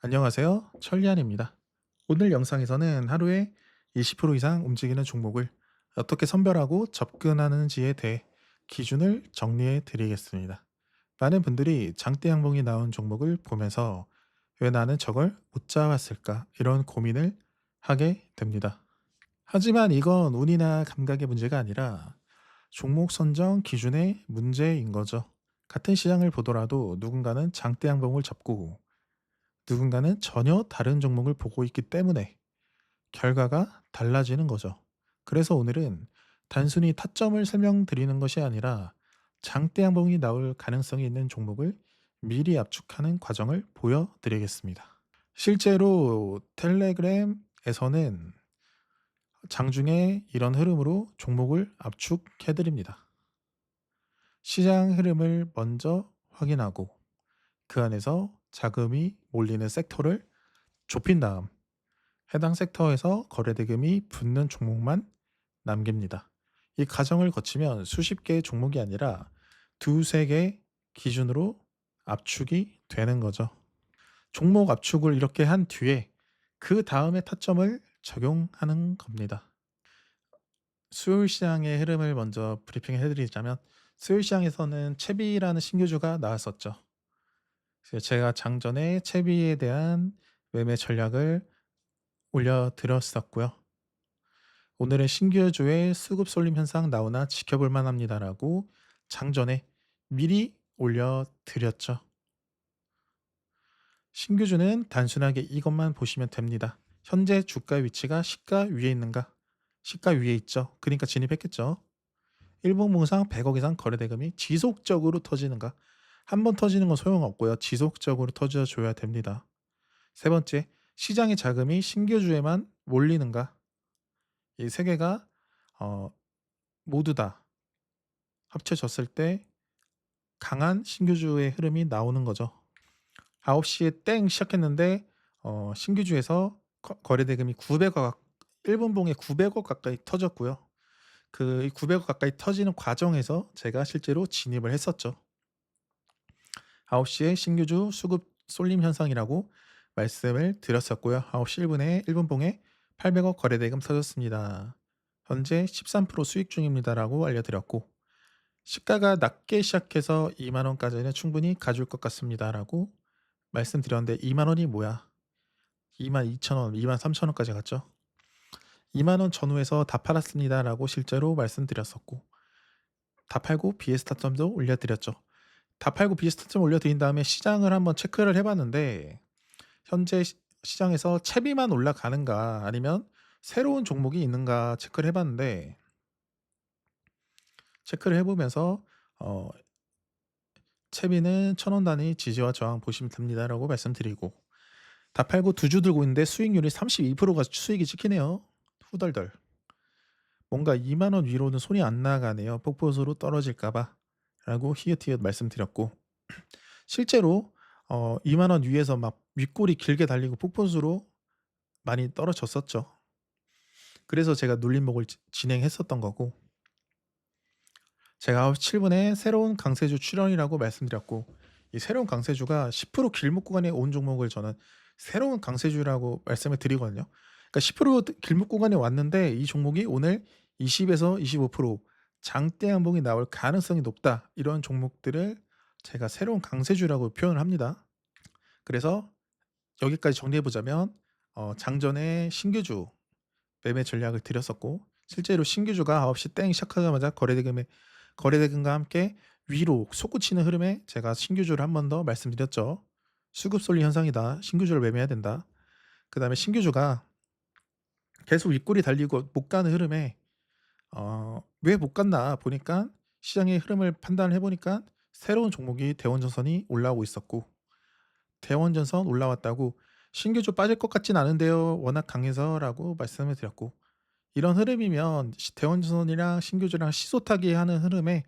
안녕하세요. 천리안입니다. 오늘 영상에서는 하루에 20% 이상 움직이는 종목을 어떻게 선별하고 접근하는지에 대해 기준을 정리해 드리겠습니다. 많은 분들이 장대 양봉이 나온 종목을 보면서 왜 나는 저걸 못 잡았을까 이런 고민을 하게 됩니다. 하지만 이건 운이나 감각의 문제가 아니라 종목 선정 기준의 문제인 거죠. 같은 시장을 보더라도 누군가는 장대 양봉을 잡고 누군가는 전혀 다른 종목을 보고 있기 때문에 결과가 달라지는 거죠. 그래서 오늘은 단순히 타점을 설명드리는 것이 아니라 장대 양봉이 나올 가능성이 있는 종목을 미리 압축하는 과정을 보여드리겠습니다. 실제로 텔레그램에서는 장중에 이런 흐름으로 종목을 압축해드립니다. 시장 흐름을 먼저 확인하고 그 안에서 자금이 몰리는 섹터를 좁힌 다음 해당 섹터에서 거래대금이 붙는 종목만 남깁니다. 이 과정을 거치면 수십 개의 종목이 아니라 두세 개 기준으로 압축이 되는 거죠. 종목 압축을 이렇게 한 뒤에 그 다음에 타점을 적용하는 겁니다. 수요일 시장의 흐름을 먼저 브리핑해 드리자면 수요일 시장에서는 채비라는 신규주가 나왔었죠. 그래서 제가 장전에 채비에 대한 매매 전략을 올려드렸었고요. 오늘은 신규주의 수급 쏠림 현상 나오나 지켜볼 만합니다라고 장전에 미리 올려드렸죠. 신규주는 단순하게 이것만 보시면 됩니다. 현재 주가 위치가 시가 위에 있는가? 시가 위에 있죠. 그러니까 진입했겠죠. 일봉봉상 100억 이상 거래대금이 지속적으로 터지는가? 한 번 터지는 건 소용없고요. 지속적으로 터져줘야 됩니다. 세 번째, 시장의 자금이 신규주에만 몰리는가? 이 세 개가 어, 모두 다 합쳐졌을 때 강한 신규주의 흐름이 나오는 거죠. 9시에 땡 시작했는데 신규주에서 거래대금이 900억 1분봉에 900억 가까이 터졌고요. 그 900억 가까이 터지는 과정에서 제가 실제로 진입을 했었죠. 9시에 신규주 수급 쏠림 현상이라고 말씀을 드렸었고요. 9시 1분에 1분봉에 800억 거래대금 터졌습니다. 현재 13% 수익 중입니다라고 알려드렸고 시가가 낮게 시작해서 2만 원까지는 충분히 가줄 것 같습니다라고 말씀드렸는데 2만 원이 뭐야? 2만 2천 원, 2만 3천 원까지 갔죠. 2만 원 전후에서 다 팔았습니다라고 실제로 말씀드렸었고 다 팔고 BS 타점도 올려드렸죠. 다 팔고 BS 타점 올려드린 다음에 시장을 한번 체크를 해봤는데 현재 시장에서 채비만 올라가는가 아니면 새로운 종목이 있는가 체크를 해봤는데 체크를 해보면서 어, 채비는 1,000원 단위 지지와 저항 보시면 됩니다라고 말씀드리고 다 팔고 두 주 들고 있는데 수익률이 32%가 수익이 찍히네요. 후덜덜. 뭔가 2만 원 위로는 손이 안 나가네요. 폭포수로 떨어질까 봐라고 히읗히읗 말씀드렸고 실제로 2만 원 위에서 막 윗골이 길게 달리고 폭포수로 많이 떨어졌었죠. 그래서 제가 눌림목을 진행했었던 거고 제가 9시 7분에 새로운 강세주 출현이라고 말씀드렸고 이 새로운 강세주가 10% 길목 구간에 온 종목을 저는 새로운 강세주라고 말씀을 드리거든요. 그러니까 10% 길목 구간에 왔는데 이 종목이 오늘 20에서 25% 장대 양봉이 나올 가능성이 높다. 이런 종목들을 제가 새로운 강세주라고 표현을 합니다. 그래서 여기까지 정리해 보자면 장전에 신규주 매매 전략을 드렸었고 실제로 신규주가 9시 땡 시작하자마자 거래대금과 함께 위로 솟구치는 흐름에 제가 신규주를 한 번 더 말씀드렸죠. 수급 쏠림 현상이다. 신규주를 매매해야 된다. 그 다음에 신규주가 계속 윗골이 달리고 못 가는 흐름에 왜 못 갔나 보니까 시장의 흐름을 판단을 해보니까 새로운 종목이 대원전선이 올라오고 있었고 대원전선 올라왔다고 신규주 빠질 것 같진 않은데요. 워낙 강해서라고 말씀을 드렸고 이런 흐름이면 대원전선이랑 신규주랑 시소타기 하는 흐름에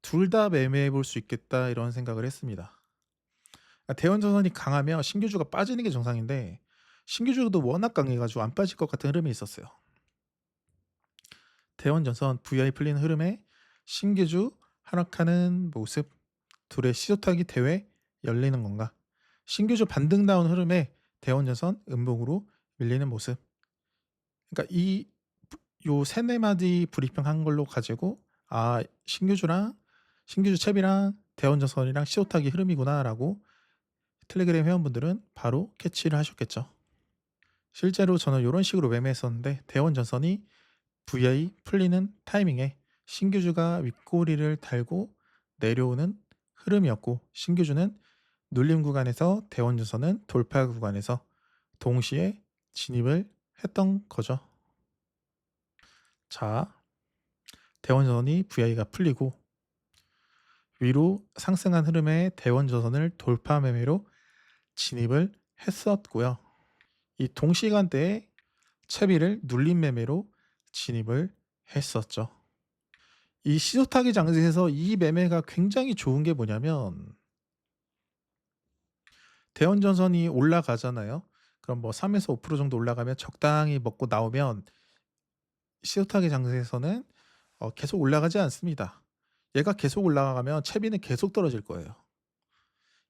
둘 다 매매해 볼 수 있겠다 이런 생각을 했습니다. 대원전선이 강하면 신규주가 빠지는 게 정상인데 신규주도 워낙 강해가지고 안 빠질 것 같은 흐름이 있었어요. 대원전선 VI 풀리는 흐름에 신규주 하락하는 모습 둘의 시소타기 대회 열리는 건가? 신규주 반등 나온 흐름에 대원전선 음봉으로 밀리는 모습. 그러니까 이 요 세네 마디 브리핑한 걸로 가지고 '아 신규주 챕이랑 대원전선이랑 시오타기 흐름이구나.'라고 텔레그램 회원분들은 바로 캐치를 하셨겠죠. 실제로 저는 요런 식으로 매매했었는데 대원전선이 VI 풀리는 타이밍에 신규주가 윗꼬리를 달고 내려오는 흐름이었고, 신규주는 눌림 구간에서 대원전선은 돌파 구간에서 동시에 진입을 했던 거죠. 자, 대원전선이 VI가 풀리고 위로 상승한 흐름의 대원전선을 돌파 매매로 진입을 했었고요. 이 동시간대에 채비를 눌림 매매로 진입을 했었죠. 이 시소타기 장세에서 이 매매가 굉장히 좋은 게 뭐냐면, 대원전선이 올라가잖아요. 그럼 뭐 3에서 5% 정도 올라가면 적당히 먹고 나오면 시소타기 장세에서는 계속 올라가지 않습니다. 얘가 계속 올라가면 채비는 계속 떨어질 거예요.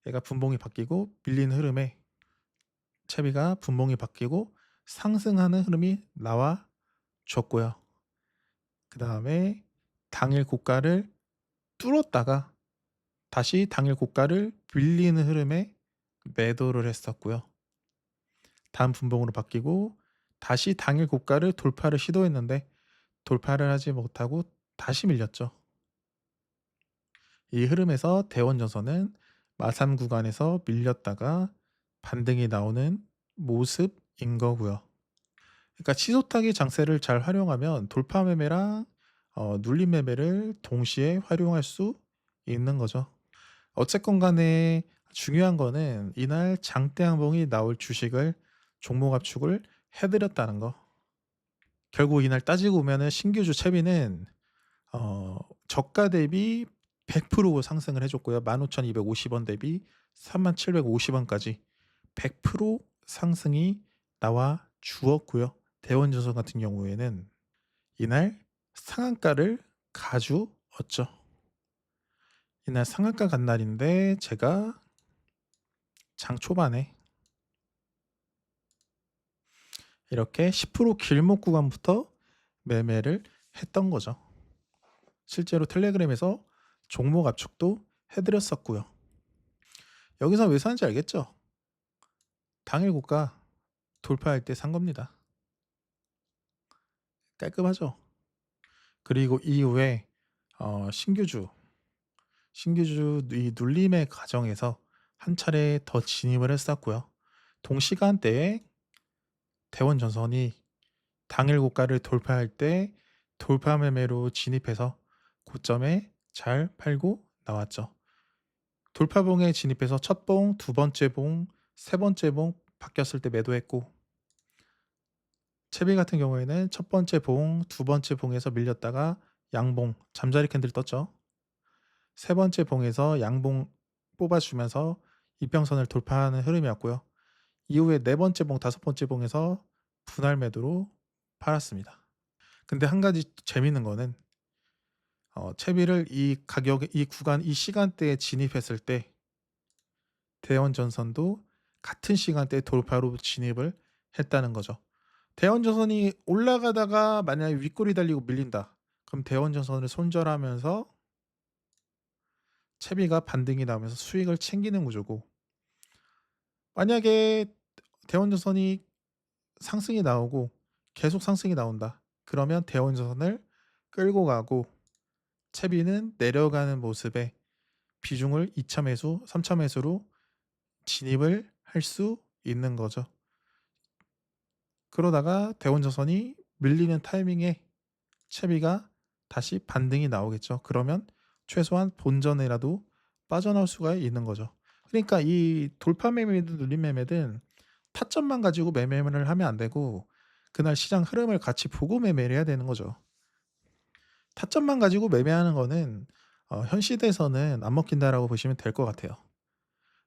얘가 분봉이 바뀌고 밀리는 흐름에 채비가 분봉이 바뀌고 상승하는 흐름이 나와 줬고요. 그 다음에 당일 고가를 뚫었다가 다시 당일 고가를 밀리는 흐름에 매도를 했었고요. 다음 분봉으로 바뀌고 다시 당일 고가를 돌파를 시도했는데 돌파를 하지 못하고 다시 밀렸죠. 이 흐름에서 대원전선은 마삼 구간에서 밀렸다가 반등이 나오는 모습인 거고요. 그러니까 치솟타기 장세를 잘 활용하면 돌파 매매랑 눌림 매매를 동시에 활용할 수 있는 거죠. 어쨌건 간에 중요한 거는 이날 장대 항봉이 나올 주식을 종목 압축을 해드렸다는 거. 결국 이날 따지고 보면은 신규주 채비는 저가 대비 100% 상승을 해줬고요. 15,250원 대비 3750원까지 100% 상승이 나와 주었고요. 대원전선 같은 경우에는 이날 상한가를 가주었죠. 이날 상한가 간 날인데 제가 장 초반에 이렇게 10% 길목 구간부터 매매를 했던 거죠. 실제로 텔레그램에서 종목 압축도 해드렸었고요. 여기서 왜 사는지 알겠죠? 당일 고가 돌파할 때 산 겁니다. 깔끔하죠? 그리고 이후에 신규주 이 눌림의 과정에서 한 차례 더 진입을 했었고요. 동시간대에 대원전선이 당일 고가를 돌파할 때 돌파 매매로 진입해서 고점에 잘 팔고 나왔죠. 돌파봉에 진입해서 첫 봉, 두 번째 봉, 세 번째 봉 바뀌었을 때 매도했고, 채비 같은 경우에는 첫 번째 봉, 두 번째 봉에서 밀렸다가 양봉, 잠자리 캔들 떴죠. 세 번째 봉에서 양봉 뽑아주면서 이평선을 돌파하는 흐름이었고요. 이후에 네 번째 봉, 다섯 번째 봉에서 분할 매도로 팔았습니다. 근데 한 가지 재밌는 거는 채비를 이 가격에 이 구간 이 시간대에 진입했을 때 대원전선도 같은 시간대에 돌파로 진입을 했다는 거죠. 대원전선이 올라가다가 만약에 윗골이 달리고 밀린다. 그럼 대원전선을 손절하면서 채비가 반등이 나오면서 수익을 챙기는 구조고, 만약에 대원전선이 상승이 나오고 계속 상승이 나온다. 그러면 대원전선을 끌고 가고 채비는 내려가는 모습에 비중을 2차 매수, 3차 매수로 진입을 할 수 있는 거죠. 그러다가 대원전선이 밀리는 타이밍에 채비가 다시 반등이 나오겠죠. 그러면 최소한 본전이라도 빠져나올 수가 있는 거죠. 그러니까 이 돌파 매매든 눌림 매매든 타점만 가지고 매매를 하면 안 되고 그날 시장 흐름을 같이 보고 매매를 해야 되는 거죠. 타점만 가지고 매매하는 거는 현 시대에서는 안 먹힌다라고 보시면 될 것 같아요.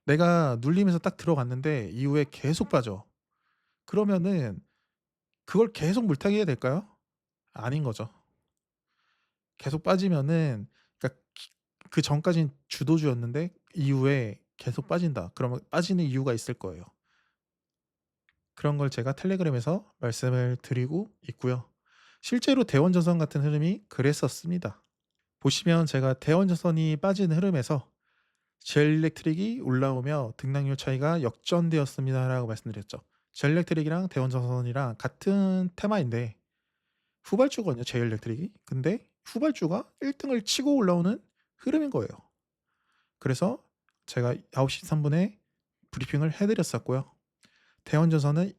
내가 눌림에서 딱 들어갔는데 이후에 계속 빠져. 그러면은 그걸 계속 물타기 해야 될까요? 아닌 거죠. 계속 빠지면은, 그러니까 그 전까진 주도주였는데 이후에 계속 빠진다. 그러면 빠지는 이유가 있을 거예요. 그런 걸 제가 텔레그램에서 말씀을 드리고 있고요. 실제로 대원전선 같은 흐름이 그랬었습니다. 보시면 제가 대원전선이 빠지는 흐름에서 제일렉트릭이 올라오며 등락률 차이가 역전되었습니다라고 말씀드렸죠. 제일렉트릭이랑 대원전선이랑 같은 테마인데 후발주거든요, 제일렉트릭이. 근데 후발주가 1등을 치고 올라오는 흐름인 거예요. 그래서 제가 9시 3분에 브리핑을 해드렸었고요. 대원전선은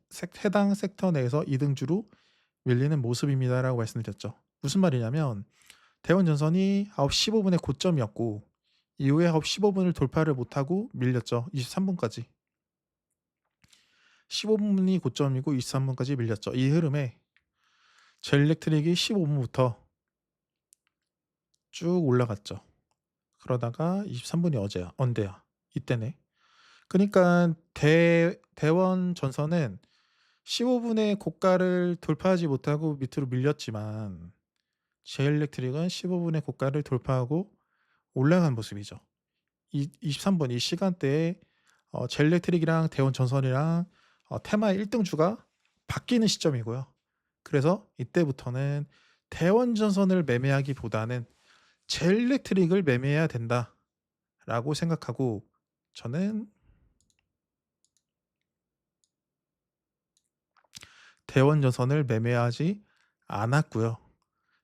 해당 섹터 내에서 2등주로 밀리는 모습입니다라고 말씀드렸죠. 무슨 말이냐면 대원전선이 9시 15분에 고점이었고 이후에 9시 15분을 돌파를 못하고 밀렸죠. 23분까지. 15분이 고점이고 23분까지 밀렸죠. 이 흐름에 제일렉트릭이 15분부터 쭉 올라갔죠. 그러다가 23분이 언제야? 이때네. 그러니까 대원 전선은 15분의 고가를 돌파하지 못하고 밑으로 밀렸지만 제일렉트릭은 15분의 고가를 돌파하고 올라간 모습이죠. 23분 이 시간대에 제일렉트릭이랑 대원 전선이랑 테마의 1등주가 바뀌는 시점이고요. 그래서 이때부터는 대원 전선을 매매하기보다는 제일렉트릭을 매매해야 된다라고 생각하고 저는 대원전선을 매매하지 않았고요.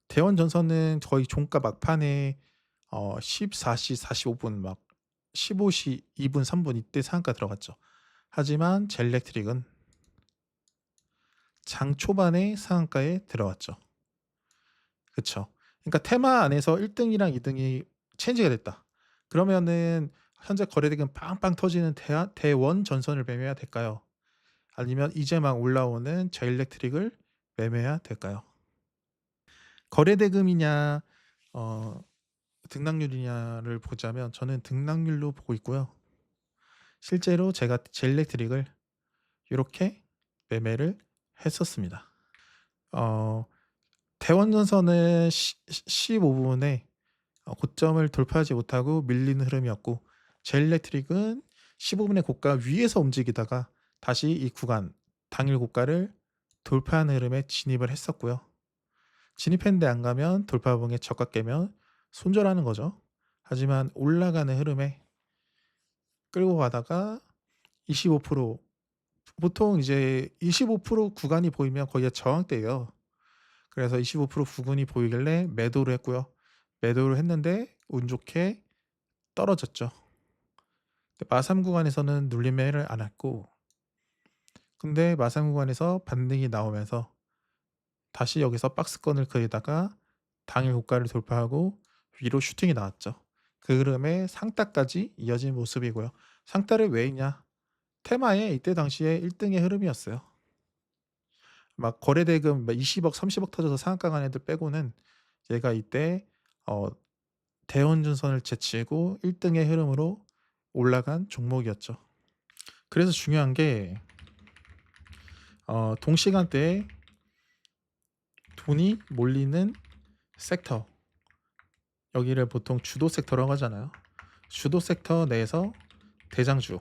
대원전선은 거의 종가 막판에 14시 45분 막 15시 2분 3분 이때 상한가 들어갔죠. 하지만 젤렉트릭은 장 초반에 상한가에 들어왔죠. 그쵸. 그러니까 테마 안에서 1등이랑 2등이 체인지가 됐다. 그러면은 현재 거래대금 빵빵 터지는 대원 전선을 매매해야 될까요? 아니면 이제 막 올라오는 제일렉트릭을 매매해야 될까요? 거래대금이냐 등락률이냐를 보자면 저는 등락률로 보고 있고요. 실제로 제가 제일렉트릭을 이렇게 매매를 했었습니다. 대원전선은 15분에 고점을 돌파하지 못하고 밀리는 흐름이었고 제일렉트릭은 15분의 고가 위에서 움직이다가 다시 이 구간 당일 고가를 돌파하는 흐름에 진입을 했었고요. 진입했는데 안 가면 돌파봉에 저가 깨면 손절하는 거죠. 하지만 올라가는 흐름에 끌고 가다가 25% 보통 이제 25% 구간이 보이면 거기가 저항대예요. 그래서 25% 구간이 보이길래 매도를 했고요. 매도를 했는데 운 좋게 떨어졌죠. 마삼 구간에서는 눌림 매매를 안 했고 근데 마삼 구간에서 반등이 나오면서 다시 여기서 박스권을 그리다가 당일 고가를 돌파하고 위로 슈팅이 나왔죠. 그 흐름에 상따까지 이어진 모습이고요. 상따를 왜 했냐? 테마에 이때 당시에 1등의 흐름이었어요. 막 거래대금 20억, 30억 터져서 상한가 간 애들 빼고는 얘가 이때 대원전선을 제치고 1등의 흐름으로 올라간 종목이었죠. 그래서 중요한 게 동시간대에 돈이 몰리는 섹터 여기를 보통 주도 섹터라고 하잖아요. 주도 섹터 내에서 대장주,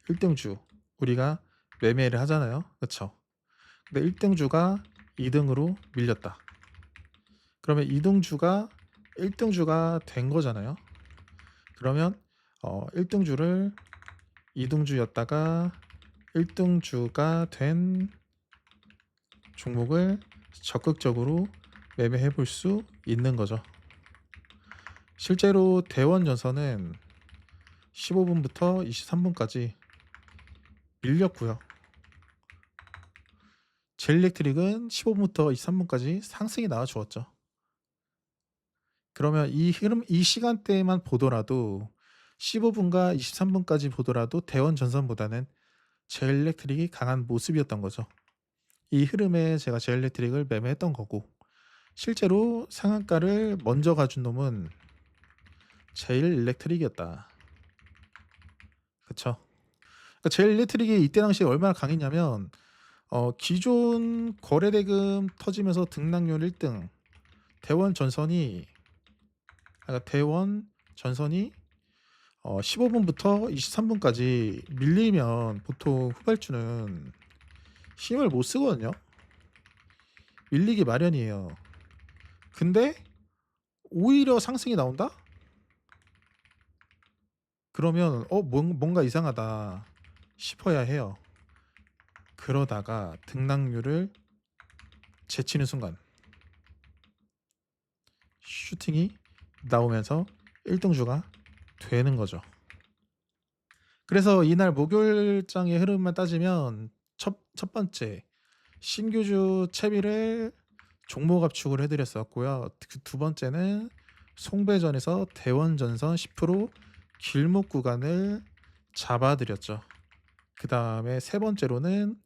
1등주 우리가 매매를 하잖아요. 그렇죠? 근데 1등주가 2등으로 밀렸다. 그러면 2등주가 1등주가 된 거잖아요. 그러면 1등주를 2등주였다가 1등주가 된 종목을 적극적으로 매매해 볼 수 있는 거죠. 실제로 대원전선은 15분부터 23분까지 밀렸고요. 제일렉트릭은 15분부터 23분까지 상승이 나와 주었죠. 그러면 이 흐름, 이 시간대만 보더라도 15분과 23분까지 보더라도 대원전선보다는 제일렉트릭이 강한 모습이었던 거죠. 이 흐름에 제가 제일렉트릭을 매매했던 거고 실제로 상한가를 먼저 가준 놈은 제일일렉트릭이었다. 그쵸? 그러니까 제일일렉트릭이 이때 당시에 얼마나 강했냐면 기존 거래대금 터지면서 등락률 1등 대원전선이 15분부터 23분까지 밀리면 보통 후발주는 힘을 못 쓰거든요. 밀리기 마련이에요. 근데 오히려 상승이 나온다? 그러면 뭔가 이상하다 싶어야 해요. 그러다가 등락률을 제치는 순간 슈팅이 나오면서 1등주가 되는 거죠. 그래서 이날 목요일장의 흐름만 따지면 첫 번째 신규주 채비를 종목 압축을 해드렸었고요. 그 두 번째는 송배전에서 대원전선 10% 길목 구간을 잡아드렸죠. 그 다음에 세 번째로는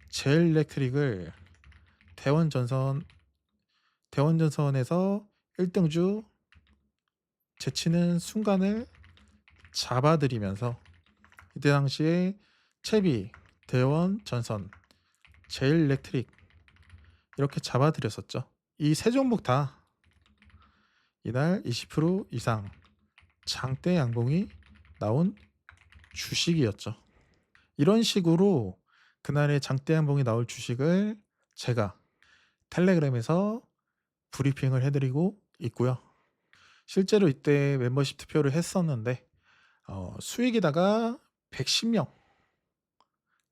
제일렉트릭을 대원전선에서 1등주 제치는 순간을 잡아드리면서 이때 당시에 채비, 대원전선, 제일렉트릭 이렇게 잡아드렸었죠. 이 세 종목 다 이날 20% 이상 장대 양봉이 나온 주식이었죠. 이런 식으로 그날의 장대 양봉이 나올 주식을 제가 텔레그램에서 브리핑을 해드리고 있고요. 실제로 이때 멤버십 투표를 했었는데 수익이다가 110명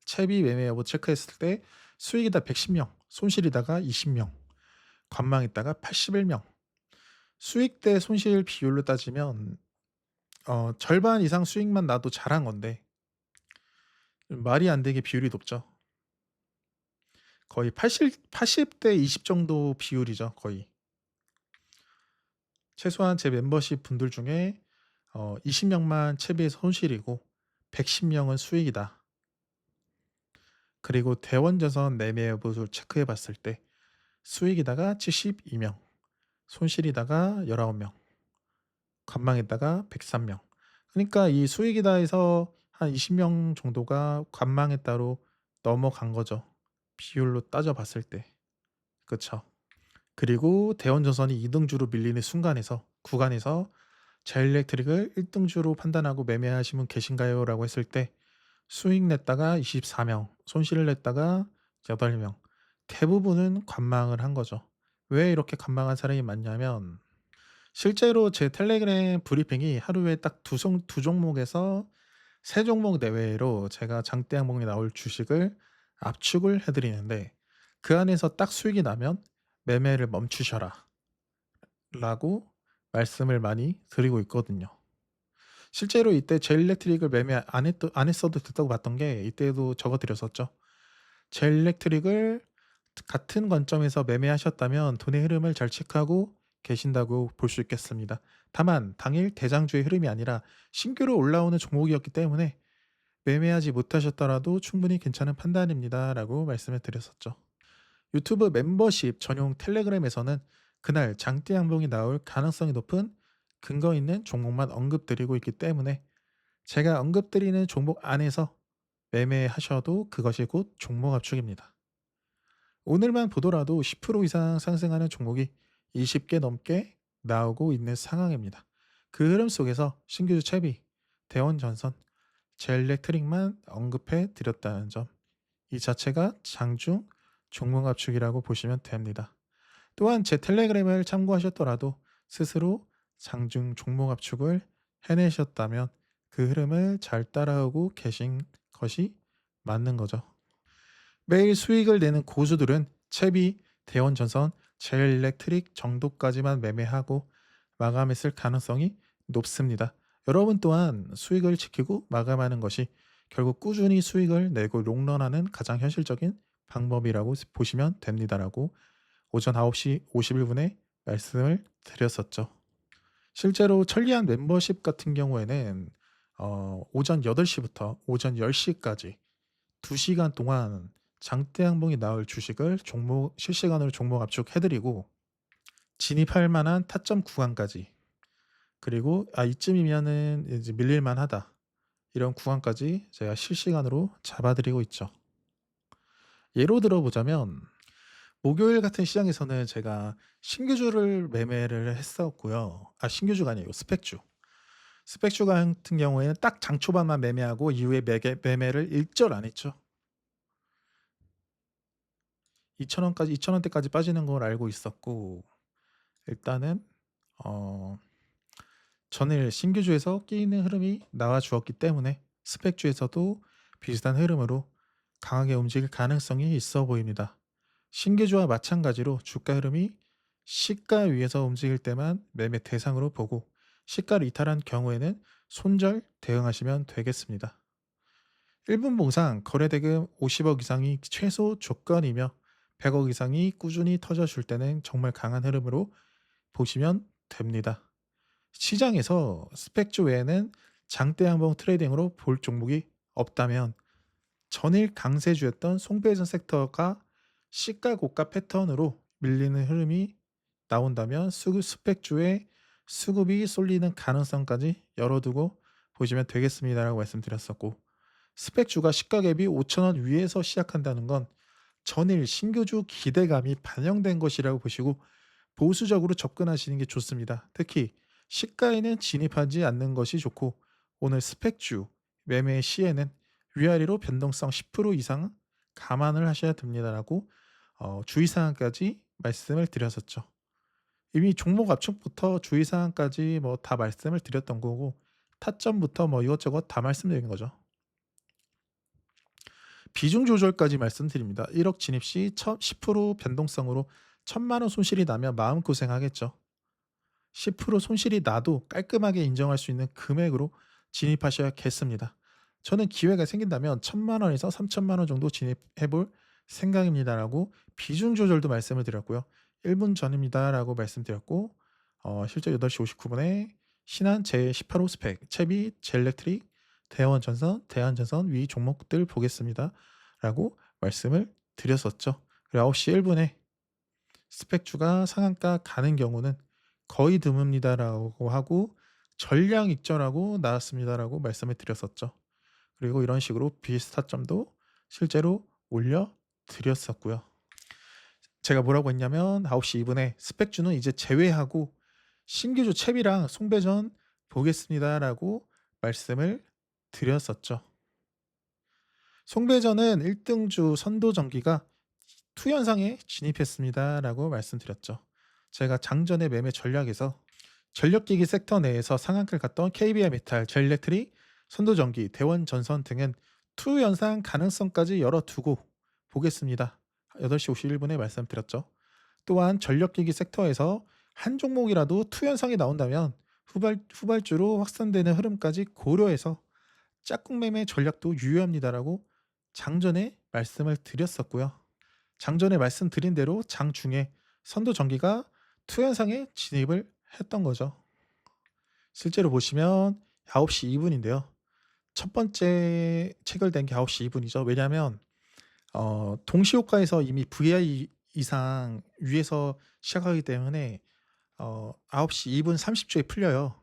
채비 매매 여부 체크했을 때 수익이다 110명, 손실이다가 20명, 관망했다가 81명. 수익 대 손실 비율로 따지면 절반 이상 수익만 나도 잘한 건데 말이 안 되게 비율이 높죠. 거의 80대 20 정도 비율이죠. 거의. 최소한 제 멤버십 분들 중에 20명만 채비에서 손실이고 110명은 수익이다. 그리고 대원전선 매매 여부를 체크해 봤을 때 수익이다가 72명, 손실이다가 19명, 관망했다가 103명. 그러니까 이 수익이다에서 한 20명 정도가 관망했다로 넘어간 거죠. 비율로 따져봤을 때. 그쵸. 그리고 대원전선이 2등주로 밀리는 구간에서 제일렉트릭을 1등주로 판단하고 매매하신 분 계신가요? 라고 했을 때 수익 냈다가 24명, 손실을 냈다가 8명. 대부분은 관망을 한 거죠. 왜 이렇게 관망한 사람이 많냐면 실제로 제 텔레그램 브리핑이 하루에 딱 두 종목에서 세 종목 내외로 제가 장대 항목이 나올 주식을 압축을 해드리는데 그 안에서 딱 수익이 나면 매매를 멈추셔라 라고 말씀을 많이 드리고 있거든요. 실제로 이때 제일렉트릭을 매매 안 했어도 됐다고 봤던 게 이때도 적어드렸었죠. 제일렉트릭을 같은 관점에서 매매하셨다면 돈의 흐름을 잘 체크하고 계신다고 볼 수 있겠습니다. 다만 당일 대장주의 흐름이 아니라 신규로 올라오는 종목이었기 때문에 매매하지 못하셨더라도 충분히 괜찮은 판단입니다 라고 말씀을 드렸었죠. 유튜브 멤버십 전용 텔레그램에서는 그날 장대 양봉이 나올 가능성이 높은 근거 있는 종목만 언급드리고 있기 때문에 제가 언급드리는 종목 안에서 매매하셔도 그것이 곧 종목 압축입니다. 오늘만 보더라도 10% 이상 상승하는 종목이 20개 넘게 나오고 있는 상황입니다. 그 흐름 속에서 신규주 채비, 대원전선, 제일렉트릭만 언급해 드렸다는 점, 이 자체가 장중 종목 압축이라고 보시면 됩니다. 또한 제 텔레그램을 참고하셨더라도 스스로 장중 종목 압축을 해내셨다면 그 흐름을 잘 따라오고 계신 것이 맞는 거죠. 매일 수익을 내는 고수들은 채비, 대원전선, 제일렉트릭 정도까지만 매매하고 마감했을 가능성이 높습니다. 여러분 또한 수익을 지키고 마감하는 것이 결국 꾸준히 수익을 내고 롱런하는 가장 현실적인 방법이라고 보시면 됩니다라고 오전 9시 51분에 말씀을 드렸었죠. 실제로 천리안 멤버십 같은 경우에는 오전 8시부터 오전 10시까지 2시간 동안 장대 양봉이 나올 주식을 실시간으로 종목 압축해드리고 진입할 만한 타점 구간까지 그리고 이쯤이면은 이제 밀릴만 하다 이런 구간까지 제가 실시간으로 잡아드리고 있죠. 예로 들어보자면 목요일 같은 시장에서는 제가 신규주를 매매를 했었고요. 신규주가 아니고 스펙주 같은 경우에는 딱 장 초반만 매매하고 이후에 매매를 일절 안 했죠. 2,000원까지 2,000원대까지 빠지는 걸 알고 있었고, 일단은 어 전일 신규주에서 끼이는 흐름이 나와 주었기 때문에 스펙주에서도 비슷한 흐름으로 강하게 움직일 가능성이 있어 보입니다. 신규주와 마찬가지로 주가 흐름이 시가 위에서 움직일 때만 매매 대상으로 보고 시가를 이탈한 경우에는 손절 대응하시면 되겠습니다. 1분 봉상 거래대금 50억 이상이 최소 조건이며 100억 이상이 꾸준히 터져줄 때는 정말 강한 흐름으로 보시면 됩니다. 시장에서 스펙주 외에는 장대 항공 트레이딩으로 볼 종목이 없다면 전일 강세주였던 송배전 섹터가 시가 고가 패턴으로 밀리는 흐름이 나온다면 수급 스펙주의 수급이 쏠리는 가능성까지 열어두고 보시면 되겠습니다라고 말씀드렸었고, 스펙주가 시가 갭이 5,000원 위에서 시작한다는 건 전일 신규주 기대감이 반영된 것이라고 보시고 보수적으로 접근하시는 게 좋습니다. 특히 시가에는 진입하지 않는 것이 좋고, 오늘 스펙주 매매 시에는 위아래로 변동성 10% 이상 감안을 하셔야 됩니다라고 주의사항까지 말씀을 드렸었죠. 이미 종목 압축부터 주의사항까지 뭐 다 말씀을 드렸던 거고, 타점부터 뭐 이것저것 다 말씀드린 거죠. 비중 조절까지 말씀드립니다. 1억 진입 시 10% 변동성으로 1,000만 원 손실이 나면 마음고생하겠죠. 10% 손실이 나도 깔끔하게 인정할 수 있는 금액으로 진입하셔야겠습니다. 저는 기회가 생긴다면 1,000만 원에서 3,000만 원 정도 진입해 볼 생각입니다라고 비중 조절도 말씀을 드렸고요. 1분 전입니다라고 말씀드렸고, 실제 8시 59분에 신한 제18호 스펙, 채비, 젤렉트릭, 대원전선, 대한전선 위 종목들 보겠습니다라고 말씀을 드렸었죠. 그리고 9시 1분에 스펙주가 상한가 가는 경우는 거의 드뭅니다라고 하고 전량 익절하고 나왔습니다라고 말씀을 드렸었죠. 그리고 이런 식으로 비스타점도 실제로 올려 드렸었고요. 제가 뭐라고 했냐면 9시 2분에 스펙주는 이제 제외하고 신규주 채비랑 송배전 보겠습니다라고 말씀을 드렸었죠. 송배전은 1등주 선도전기가 투현상에 진입했습니다라고 말씀드렸죠. 제가 장전의 매매 전략에서 전력기기 섹터 내에서 상한가를 갔던 KBI 메탈, 젤렉트릭, 선도전기, 대원전선 등은 투 연상 가능성까지 열어두고 보겠습니다. 8시 51분에 말씀드렸죠. 또한 전력기기 섹터에서 한 종목이라도 투 연상이 나온다면 후발주로 확산되는 흐름까지 고려해서 짝꿍 매매 전략도 유효합니다라고 장전에 말씀을 드렸었고요. 장전에 말씀드린 대로 장중에 선도전기가 투 현상에 진입을 했던 거죠. 실제로 보시면 9시 2분인데요. 첫 번째 체결된 게 9시 2분이죠. 왜냐하면 동시효과에서 이미 VI 이상 위에서 시작하기 때문에 9시 2분 30초에 풀려요.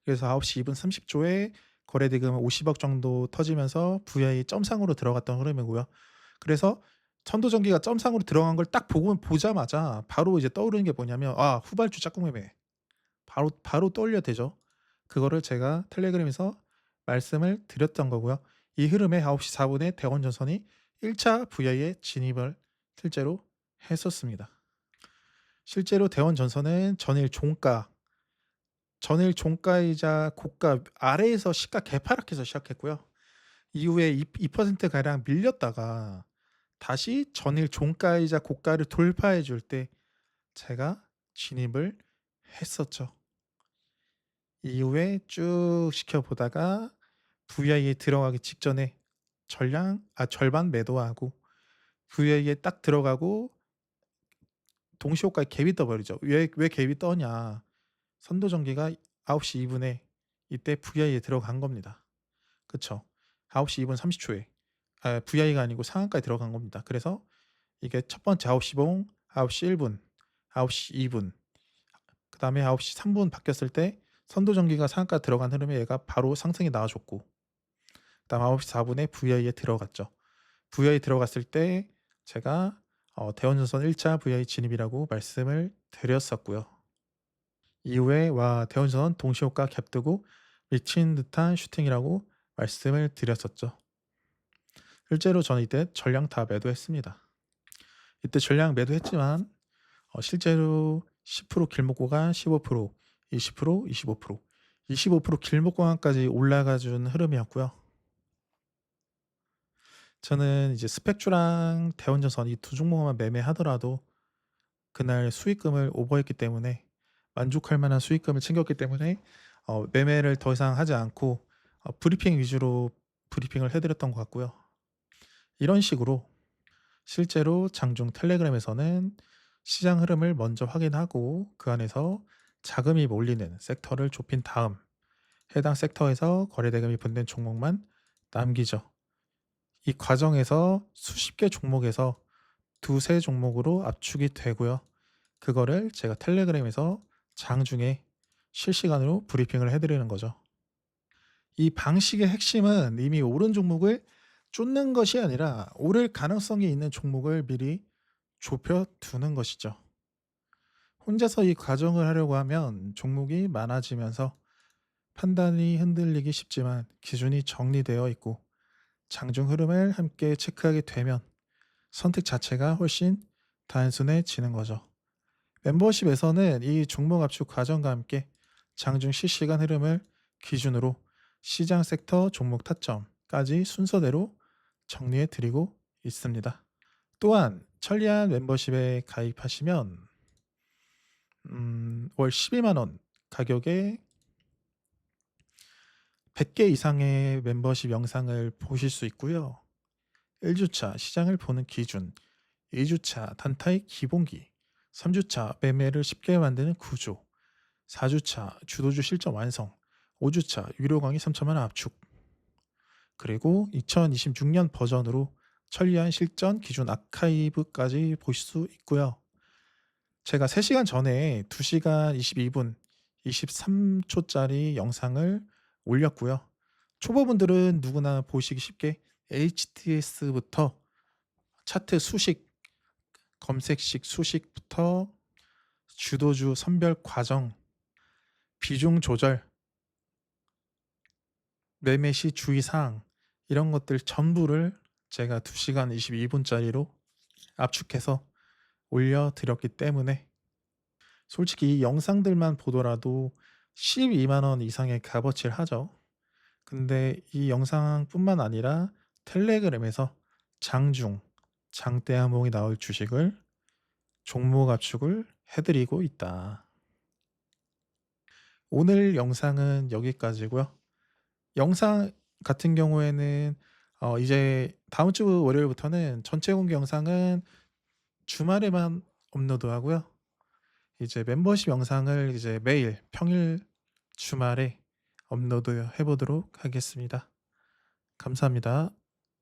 그래서 9시 2분 30초에 거래대금 50억 정도 터지면서 VI 점상으로 들어갔던 흐름이고요. 그래서 선도전기가 점상으로 들어간 걸 딱 보자마자 바로 이제 떠오르는 게 뭐냐면 후발주 짝꿍 매매 바로 떠올려 되죠. 그거를 제가 텔레그램에서 말씀을 드렸던 거고요. 이 흐름에 9시 4분에 대원전선이 1차 VI에 진입을 실제로 했었습니다. 실제로 대원전선은 전일 종가이자 고가 아래에서 시가 개파락해서 시작했고요. 이후에 2%가량 밀렸다가 다시 전일 종가이자 고가를 돌파해 줄 때 제가 진입을 했었죠. 이후에 쭉 지켜보다가 VI에 들어가기 직전에 절반 매도하고 VI에 딱 들어가고 동시효과에 갭이 떠버리죠. 왜 갭이 떠냐? 선도전기가 9시 2분에 이때 VI에 들어간 겁니다. 그쵸? 9시 2분 30초에 VI가 아니고 상한가에 들어간 겁니다. 그래서 이게 첫 번째 9시 봉, 9시 1분, 9시 2분, 그 다음에 9시 3분 바뀌었을 때 선도전기가 상한가 들어간 흐름에 얘가 바로 상승이 나와줬고, 그 다음 9시 4분에 VI에 들어갔죠. VI 들어갔을 때 제가 대원전선 1차 VI 진입이라고 말씀을 드렸었고요. 이후에 대원전선 동시효과 갭뜨고 미친 듯한 슈팅이라고 말씀을 드렸었죠. 실제로 저는 이때 전량 다 매도했습니다. 이때 전량 매도했지만 실제로 10% 길목 구간 15% 20% 25% 25% 길목 구간까지 올라가 준 흐름이었고요. 저는 이제 스펙주랑 대원전선 이 두 종목만 매매하더라도 그날 수익금을 오버했기 때문에 만족할 만한 수익금을 챙겼기 때문에 매매를 더 이상 하지 않고 브리핑 위주로 브리핑을 해 드렸던 것 같고요. 이런 식으로 실제로 장중 텔레그램에서는 시장 흐름을 먼저 확인하고 그 안에서 자금이 몰리는 섹터를 좁힌 다음 해당 섹터에서 거래대금이 분된 종목만 남기죠. 이 과정에서 수십 개 종목에서 두세 종목으로 압축이 되고요. 그거를 제가 텔레그램에서 장중에 실시간으로 브리핑을 해드리는 거죠. 이 방식의 핵심은 이미 오른 종목을 쫓는 것이 아니라 오를 가능성이 있는 종목을 미리 좁혀 두는 것이죠. 혼자서 이 과정을 하려고 하면 종목이 많아지면서 판단이 흔들리기 쉽지만 기준이 정리되어 있고 장중 흐름을 함께 체크하게 되면 선택 자체가 훨씬 단순해지는 거죠. 멤버십에서는 이 종목 압축 과정과 함께 장중 실시간 흐름을 기준으로 시장 섹터 종목 타점까지 순서대로 정리해 드리고 있습니다. 또한 천리안 멤버십에 가입하시면 월 12만 원 가격에 100개 이상의 멤버십 영상을 보실 수 있고요. 1주차 시장을 보는 기준, 2주차 단타의 기본기, 3주차 매매를 쉽게 만드는 구조, 4주차 주도주 실전 완성, 5주차 유료 강의 3천만 원 압축, 그리고 2026년 버전으로 천리안 실전 기준 아카이브까지 보실 수 있고요. 제가 3시간 전에 2시간 22분 23초짜리 영상을 올렸고요. 초보분들은 누구나 보시기 쉽게 HTS부터 차트 수식, 검색식 수식부터 주도주 선별 과정, 비중 조절, 매매 시 주의사항 이런 것들 전부를 제가 2시간 22분짜리로 압축해서 올려드렸기 때문에 솔직히 이 영상들만 보더라도 12만 원 이상의 값어치를 하죠. 근데 이 영상뿐만 아니라 텔레그램에서 장중, 장대항봉이 나올 주식을 종목 압축을 해드리고 있다. 오늘 영상은 여기까지고요. 영상 같은 경우에는 이제 다음 주 월요일부터는 전체 공개 영상은 주말에만 업로드하고요. 이제 멤버십 영상을 이제 매일 평일 주말에 업로드 해보도록 하겠습니다. 감사합니다.